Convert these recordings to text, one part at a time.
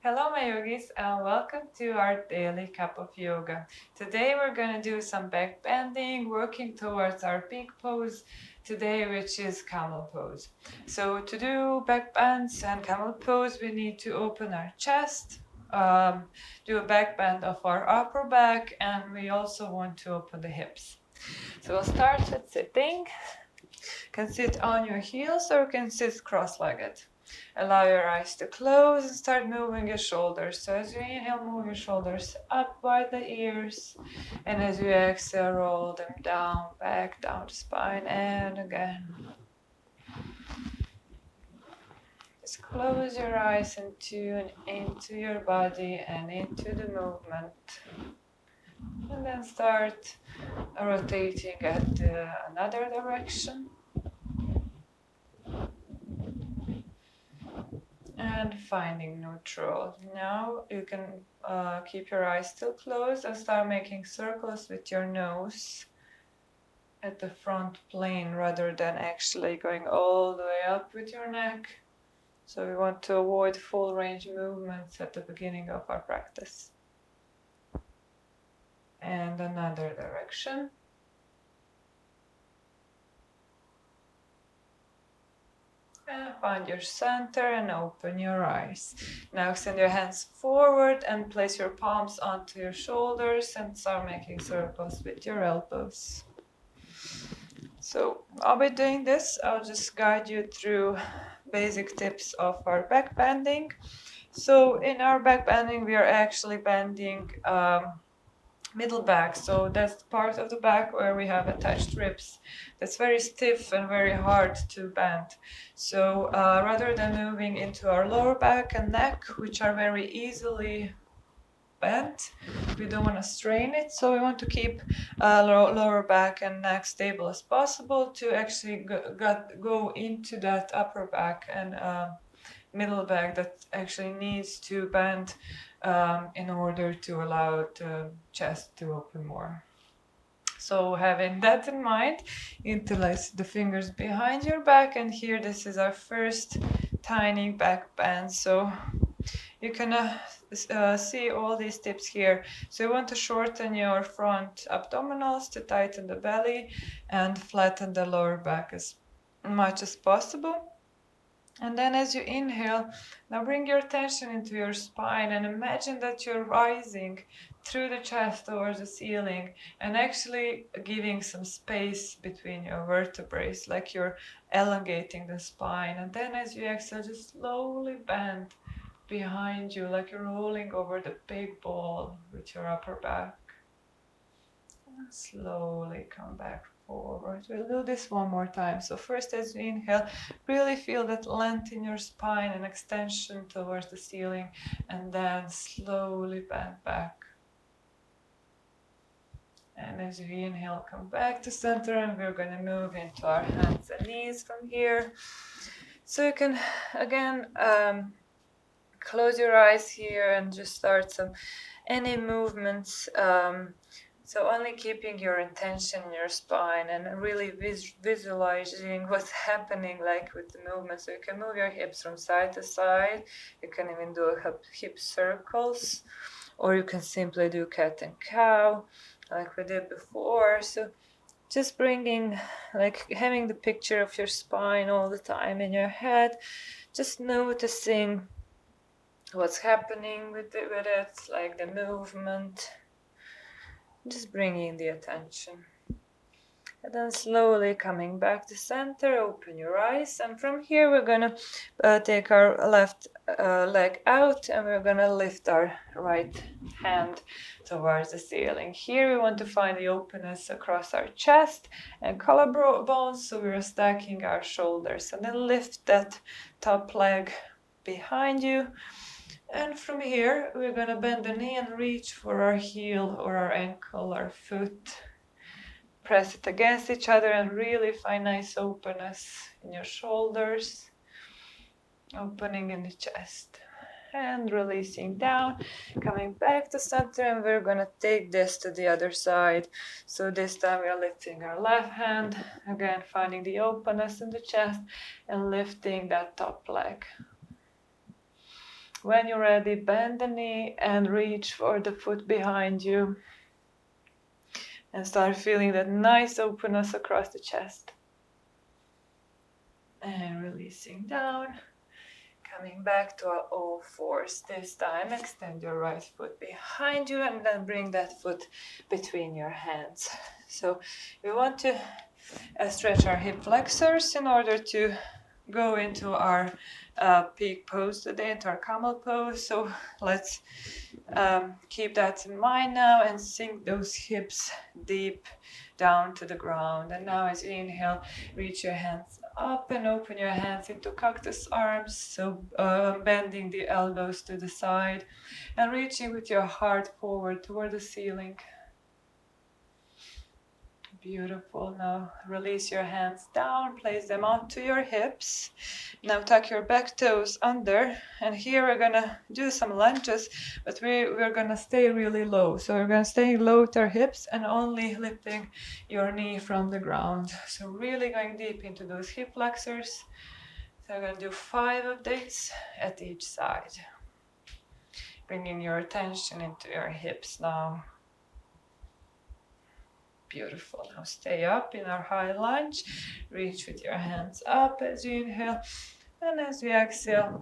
Hello my yogis and welcome to our daily cup of yoga. Today we're going to do some back bending, working towards our big pose today, which is camel pose. So to do back bends and camel pose we need to open our chest, do a back bend of our upper back, and we also want to open the hips. So we'll start with sitting. You can sit on your heels or you can sit cross-legged. Allow your eyes to close and start moving your shoulders. So as you inhale, move your shoulders up by the ears. And as you exhale, roll them down, back down the spine, and again. Just close your eyes and tune into your body and into the movement. And then start rotating at another direction. And finding neutral. Now you can keep your eyes still closed and start making circles with your nose at the front plane rather than actually going all the way up with your neck. So we want to avoid full range movements at the beginning of our practice. And another direction. And find your center and open your eyes. Now extend your hands forward and place your palms onto your shoulders and start making circles with your elbows. So I'll be doing this. I'll just guide you through basic tips of our back bending. So in our back bending, we are actually bending middle back, so that's the part of the back where we have attached ribs. That's very stiff and very hard to bend. So rather than moving into our lower back and neck, which are very easily bent, we don't want to strain it, so we want to keep lower back and neck stable as possible to actually go into that upper back and middle back that actually needs to bend in order to allow the chest to open more. So having that in mind, interlace the fingers behind your back, and here this is our first tiny back bend. So you can see all these tips here. So you want to shorten your front abdominals to tighten the belly and flatten the lower back as much as possible. And then as you inhale, now bring your attention into your spine and imagine that you're rising through the chest towards the ceiling and actually giving some space between your vertebrae, like you're elongating the spine. And then as you exhale, just slowly bend behind you, like you're rolling over the big ball with your upper back. And slowly come back forward. We'll do this one more time. So first, as you inhale, really feel that length in your spine and extension towards the ceiling, and then slowly bend back. And as you inhale, come back to center, and we're going to move into our hands and knees from here. So you can again close your eyes here and just start any movements. So only keeping your intention in your spine and really visualizing what's happening, like with the movement. So you can move your hips from side to side. You can even do hip circles, or you can simply do cat and cow like we did before. So just bringing, like having the picture of your spine all the time in your head, just noticing what's happening with it, like the movement. Just bringing the attention. And then slowly coming back to center, open your eyes. And from here we're going to take our left leg out and we're going to lift our right hand towards the ceiling. Here we want to find the openness across our chest and collarbones, so we're stacking our shoulders. And then lift that top leg behind you. And from here, we're going to bend the knee and reach for our heel or our ankle or foot. Press it against each other and really find nice openness in your shoulders, opening in the chest. And releasing down, coming back to center, and we're going to take this to the other side. So this time we are lifting our left hand, again finding the openness in the chest and lifting that top leg. When you're ready, bend the knee and reach for the foot behind you. And start feeling that nice openness across the chest. And releasing down. Coming back to our all fours. This time, extend your right foot behind you and then bring that foot between your hands. So we want to stretch our hip flexors in order to go into our peak pose today, into our camel pose. So let's keep that in mind now and sink those hips deep down to the ground. And now as you inhale, reach your hands up and open your hands into cactus arms. So bending the elbows to the side and reaching with your heart forward toward the ceiling. Beautiful. Now release your hands down, place them onto your hips. Now tuck your back toes under, and here we're gonna do some lunges, but we're gonna stay really low. So we're gonna stay low with our hips and only lifting your knee from the ground. So really going deep into those hip flexors. So I'm gonna do 5 of these at each side. Bringing your attention into your hips now. Beautiful. Now stay up in our high lunge. Reach with your hands up as you inhale. And as we exhale,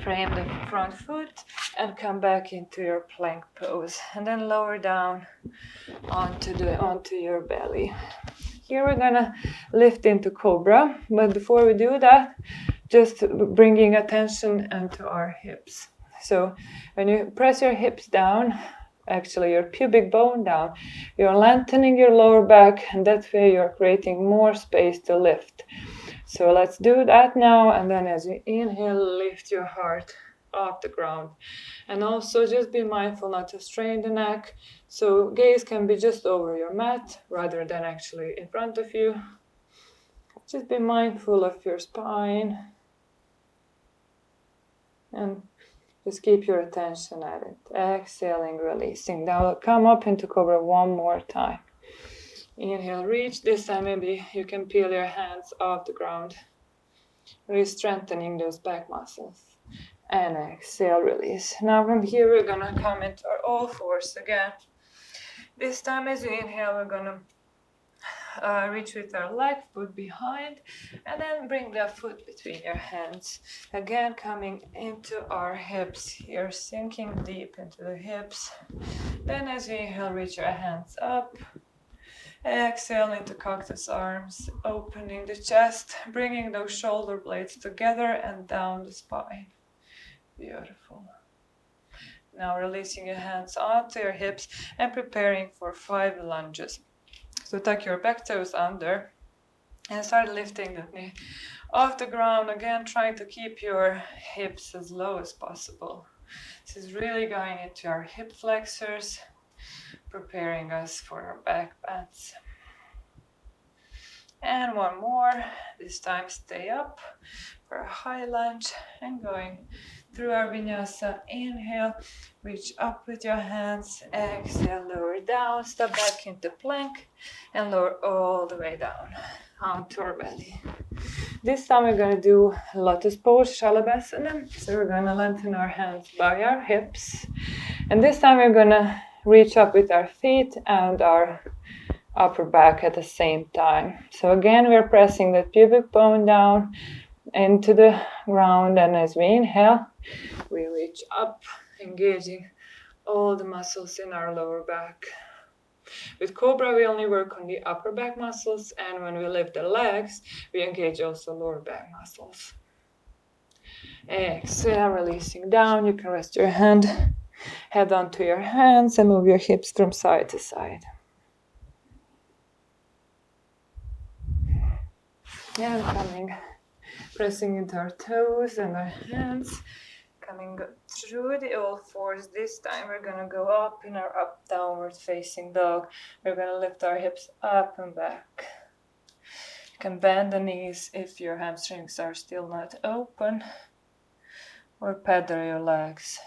frame the front foot and come back into your plank pose. And then lower down onto your belly. Here we're gonna lift into cobra. But before we do that, just bringing attention into our hips. So when you press your hips down, actually your pubic bone down, you're lengthening your lower back, and that way you're creating more space to lift. So let's do that now, and then as you inhale, lift your heart off the ground. And also just be mindful not to strain the neck. So gaze can be just over your mat rather than actually in front of you. Just be mindful of your spine and just keep your attention at it. Exhaling, releasing. Now come up into cobra one more time. Inhale, reach. This time maybe you can peel your hands off the ground. Really strengthening those back muscles. And exhale, release. Now from here we're gonna come into our all fours again. This time as you inhale, we're gonna reach with our leg, foot behind, and then bring the foot between your hands. Again, coming into our hips here, sinking deep into the hips. Then as you inhale, reach your hands up. Exhale into cactus arms, opening the chest, bringing those shoulder blades together and down the spine. Beautiful. Now releasing your hands onto your hips and preparing for 5 lunges. So tuck your back toes under and start lifting the knee off the ground. Again, trying to keep your hips as low as possible. This is really going into our hip flexors, preparing us for our back bends. And one more. This time stay up for a high lunge and going through our vinyasa. Inhale, reach up with your hands. Exhale, lower down, step back into plank and lower all the way down onto our belly. This time we're going to do lotus pose, shalabhasana. So we're going to lengthen our hands by our hips. And this time we're going to reach up with our feet and our upper back at the same time. So again, we're pressing the pubic bone down into the ground, and as we inhale, we reach up, engaging all the muscles in our lower back. With cobra, we only work on the upper back muscles, and when we lift the legs, we engage also lower back muscles. Exhale, releasing down. You can rest your head onto your hands and move your hips from side to side. And pressing into our toes and our hands, coming through the all fours. This time we're gonna go up in our up downward facing dog. We're gonna lift our hips up and back. You can bend the knees if your hamstrings are still not open, or pedal your legs.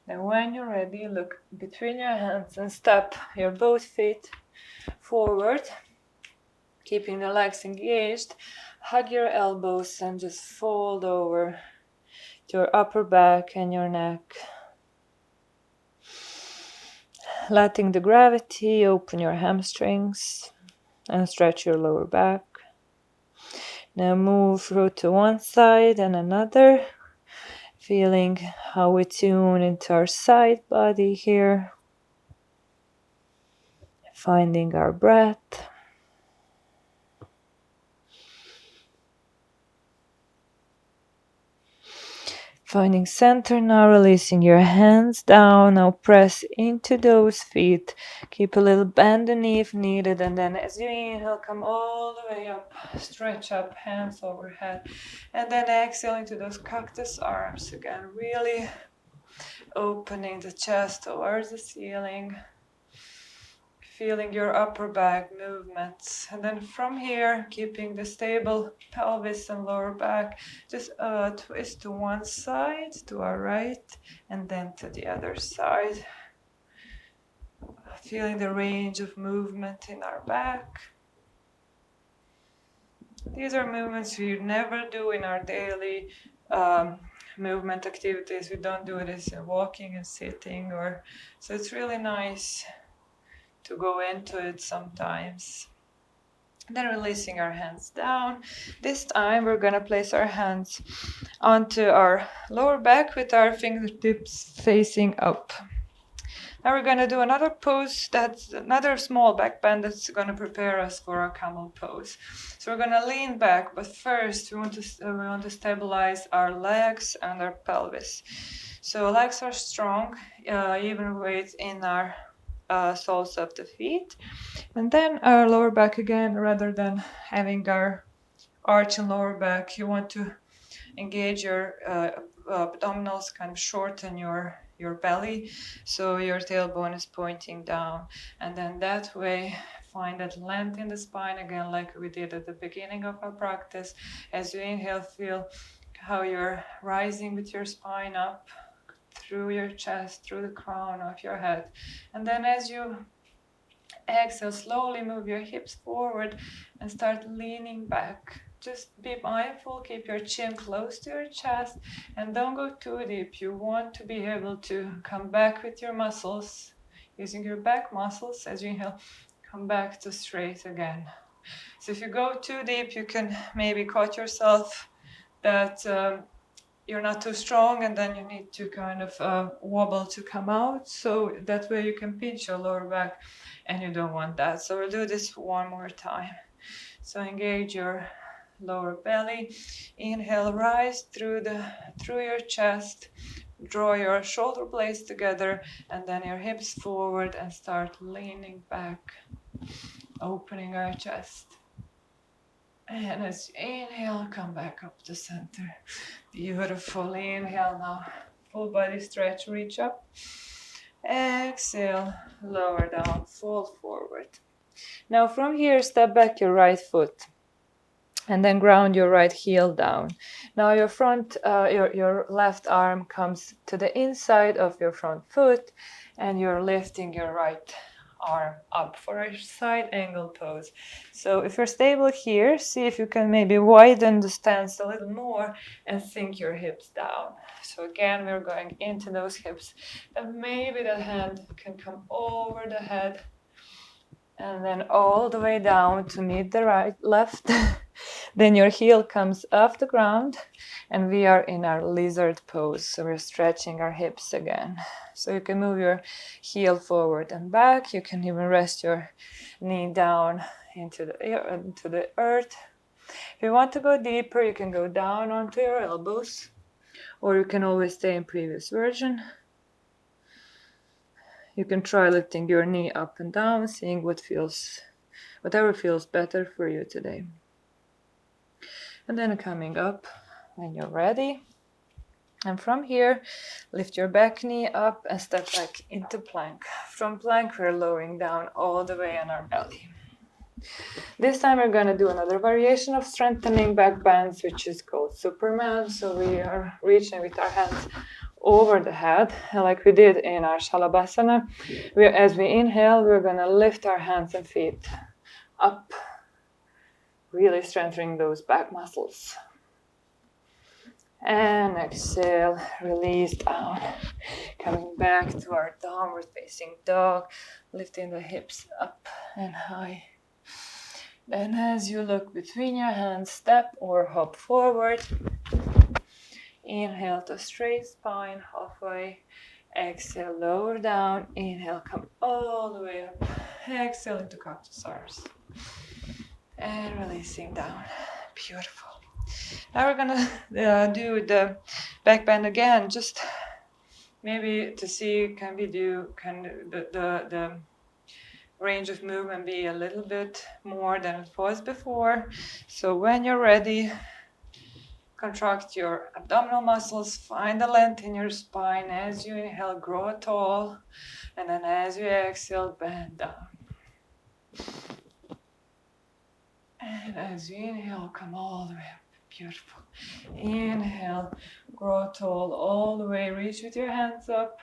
Then when you're ready, look between your hands and step your both feet forward, keeping the legs engaged. Hug your elbows and just fold over your upper back and your neck. Letting the gravity open your hamstrings and stretch your lower back. Now move through to one side and another, feeling how we tune into our side body here, finding our breath. Finding center now, releasing your hands down. Now press into those feet. Keep a little bend the knee if needed. And then as you inhale, come all the way up. Stretch up, hands overhead. And then exhale into those cactus arms again. Really opening the chest towards the ceiling. Feeling your upper back movements. And then from here, keeping the stable pelvis and lower back, just twist to one side, to our right, and then to the other side. Feeling the range of movement in our back. These are movements we never do in our daily movement activities. We don't do this in walking and sitting, so it's really nice to go into it sometimes. Then releasing our hands down. This time we're going to place our hands onto our lower back with our fingertips facing up. Now we're going to do another pose, that's another small back bend that's going to prepare us for our camel pose. So we're going to lean back, but first we want to stabilize our legs and our pelvis. So legs are strong, even weight in our soles of the feet, and then our lower back again. Rather than having our arch and lower back, you want to engage your abdominals, kind of shorten your belly, so your tailbone is pointing down, and then that way find that length in the spine again, like we did at the beginning of our practice. As you inhale, feel how you're rising with your spine up through your chest, through the crown of your head. And then as you exhale, slowly move your hips forward and start leaning back. Just be mindful, keep your chin close to your chest and don't go too deep. You want to be able to come back with your muscles, using your back muscles. As you inhale, come back to straight again. So if you go too deep, you can maybe cut yourself that you're not too strong, and then you need to kind of wobble to come out. So that way you can pinch your lower back, and you don't want that. So we'll do this one more time. So engage your lower belly. Inhale, rise through your chest. Draw your shoulder blades together, and then your hips forward, and start leaning back, opening our chest. And as you inhale, come back up to center. Beautiful. Inhale now. Full body stretch, reach up. Exhale, lower down, fold forward. Now from here, step back your right foot. And then ground your right heel down. Now your left arm comes to the inside of your front foot, and you're lifting your right arm up for a side angle pose. So if you're stable here, see if you can maybe widen the stance a little more and sink your hips down. So again, we're going into those hips, and maybe the hand can come over the head and then all the way down to meet the left. Then your heel comes off the ground, and we are in our lizard pose. So we're stretching our hips again. So you can move your heel forward and back. You can even rest your knee down into the earth. If you want to go deeper, you can go down onto your elbows, or you can always stay in previous version. You can try lifting your knee up and down, seeing whatever feels better for you today. And then coming up when you're ready. And from here, lift your back knee up and step back into plank. From plank, we're lowering down all the way on our belly. This time we're going to do another variation of strengthening back bends, which is called Superman. So we are reaching with our hands over the head, like we did in our Shalabhasana. As we inhale, we're going to lift our hands and feet up, really strengthening those back muscles. And exhale, release down. Coming back to our downward facing dog, lifting the hips up and high. Then as you look between your hands, step or hop forward. Inhale to straight spine, halfway. Exhale, lower down. Inhale, come all the way up. Exhale into cactus arms. And releasing down. Beautiful. Now we're gonna do the back bend again, just maybe to see can the range of movement be a little bit more than it was before. So when you're ready, contract your abdominal muscles, find the length in your spine. As you inhale, grow tall, and then as you exhale, bend down. And as you inhale, come all the way up. Beautiful. Inhale, grow tall all the way, reach with your hands up.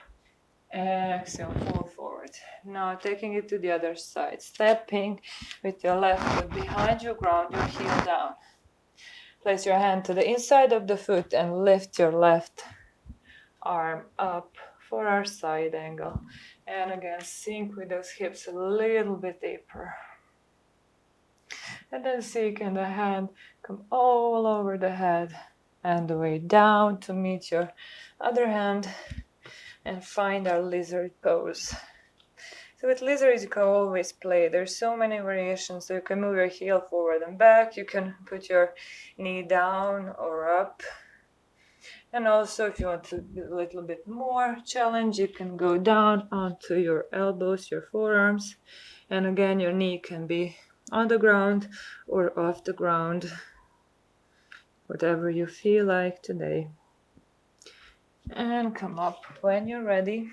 Exhale, fall forward. Now taking it to the other side, stepping with your left foot behind you, ground your heel down. Place your hand to the inside of the foot and lift your left arm up for our side angle. And again, sink with those hips a little bit deeper. And then sink in the hand, come all over the head and the way down to meet your other hand and find our lizard pose. So with lizard you can always play. There's so many variations. So you can move your heel forward and back. You can put your knee down or up. And also if you want to be a little bit more challenge, you can go down onto your elbows, your forearms. And again, your knee can be on the ground or off the ground. Whatever you feel like today. And come up when you're ready.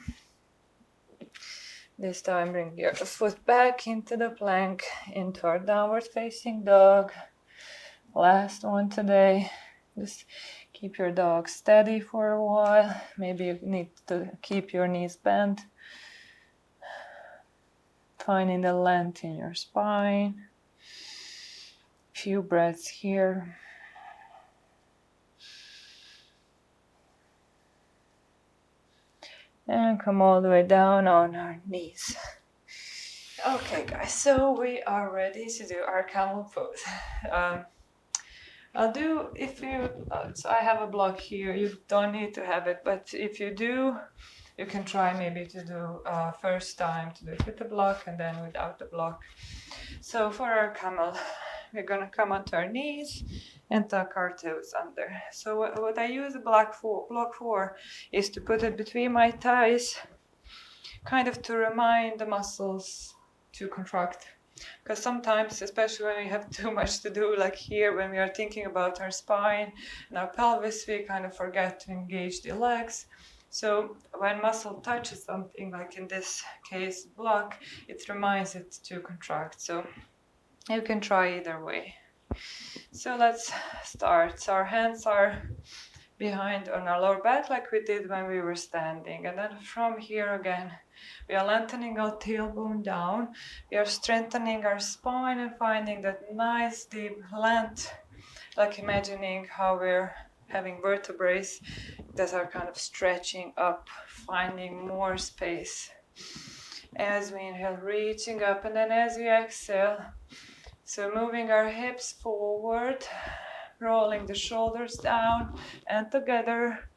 This time bring your foot back into the plank, into our downward facing dog. Last one today. Just keep your dog steady for a while. Maybe you need to keep your knees bent. Finding the length in your spine. Few breaths here. And come all the way down on our knees. Okay guys, so we are ready to do our camel pose. I'll do, if you, so I have a block here, you don't need to have it, but if you do, you can try maybe to do first time to do it with the block and then without the block. So for our camel, we're gonna come onto our knees and tuck our toes under. So what I use the block for is to put it between my thighs, kind of to remind the muscles to contract. Because sometimes, especially when we have too much to do, like here, when we are thinking about our spine and our pelvis, we kind of forget to engage the legs. So when muscle touches something, like in this case, block, it reminds it to contract. So you can try either way. So let's start. So our hands are behind on our lower back like we did when we were standing. And then from here again, we are lengthening our tailbone down. We are strengthening our spine and finding that nice deep length, like imagining how we're having vertebrae that are kind of stretching up, finding more space. As we inhale, reaching up, and then as we exhale, so moving our hips forward, rolling the shoulders down and together,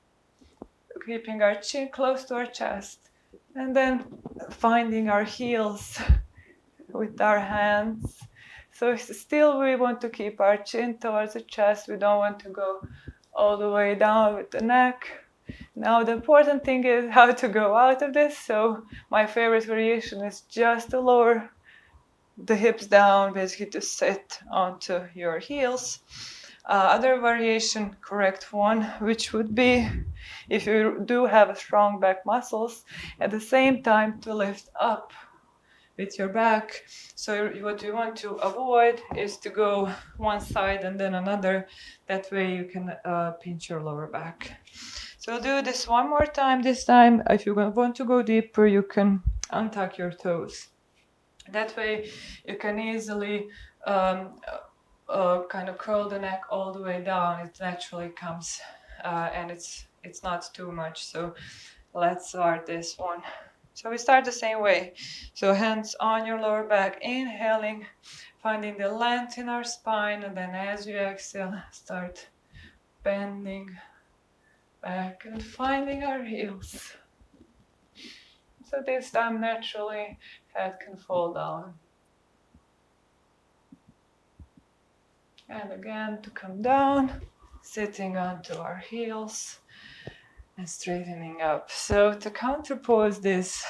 keeping our chin close to our chest, and then finding our heels with our hands. So still we want to keep our chin towards the chest. We don't want to go all the way down with the neck. Now the important thing is how to go out of this. So my favorite variation is just to lower the hips down, basically to sit onto your heels. Other variation, correct one, which would be if you do have a strong back muscles, at the same time to lift up with your back. So what you want to avoid is to go one side and then another. That way you can pinch your lower back. So do this one more time. This time, if you want to go deeper, you can untuck your toes. That way you can easily kind of curl the neck all the way down. It naturally comes and it's not too much. So let's start this one. So we start the same way. So hands on your lower back, inhaling, finding the length in our spine, and then as you exhale, start bending back and finding our heels. So this time naturally head can fall down. And again to come down, sitting onto our heels and straightening up. So to counterpose this,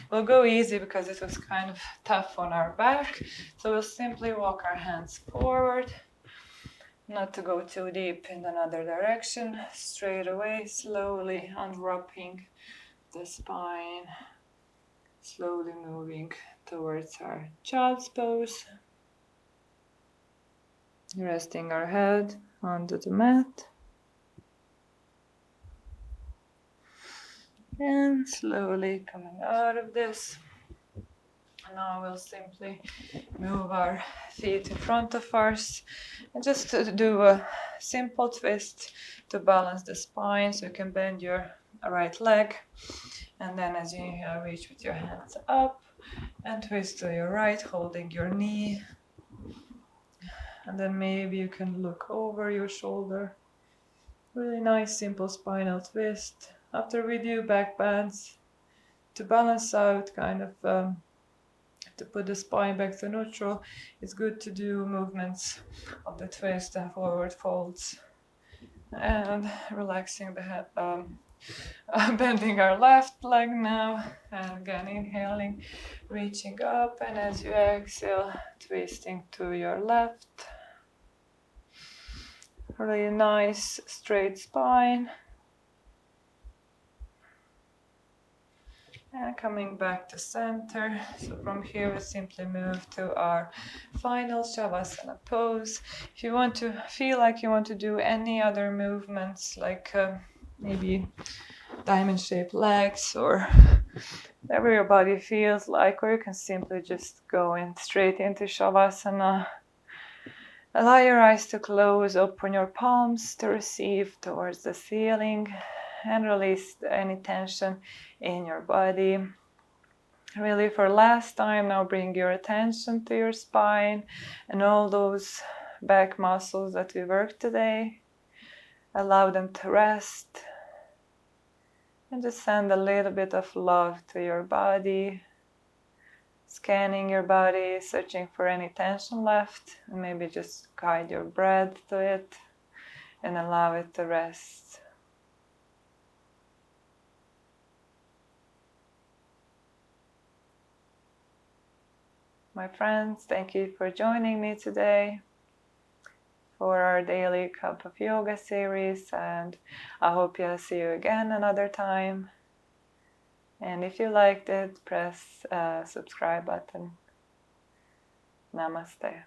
we'll go easy because it was kind of tough on our back. So we'll simply walk our hands forward, not to go too deep in another direction, straight away, slowly unwrapping the spine, slowly moving towards our child's pose, resting our head onto the mat. And slowly coming out of this. Now we'll simply move our feet in front of us and just do a simple twist to balance the spine, so you can bend your right leg, and then as you reach with your hands up and twist to your right, holding your knee, and then maybe you can look over your shoulder. Really nice simple spinal twist. After we do back bends, to balance out, kind of to put the spine back to neutral, it's good to do movements of the twist and forward folds, and relaxing the head, bending our left leg now, and again inhaling, reaching up, and as you exhale, twisting to your left. Really nice straight spine. And coming back to center. So from here we simply move to our final Shavasana pose. If you want to feel like you want to do any other movements, like maybe diamond-shaped legs or whatever your body feels like, or you can simply just go in straight into Shavasana. Allow your eyes to close, open your palms to receive towards the ceiling, and release any tension in your body. Really, for last time, now bring your attention to your spine and all those back muscles that we worked today. Allow them to rest, and just send a little bit of love to your body. Scanning your body, searching for any tension left, and maybe just guide your breath to it and allow it to rest. My friends, thank you for joining me today for our daily Cup of Yoga series, and I hope I'll see you again another time. And if you liked it, press subscribe button. Namaste.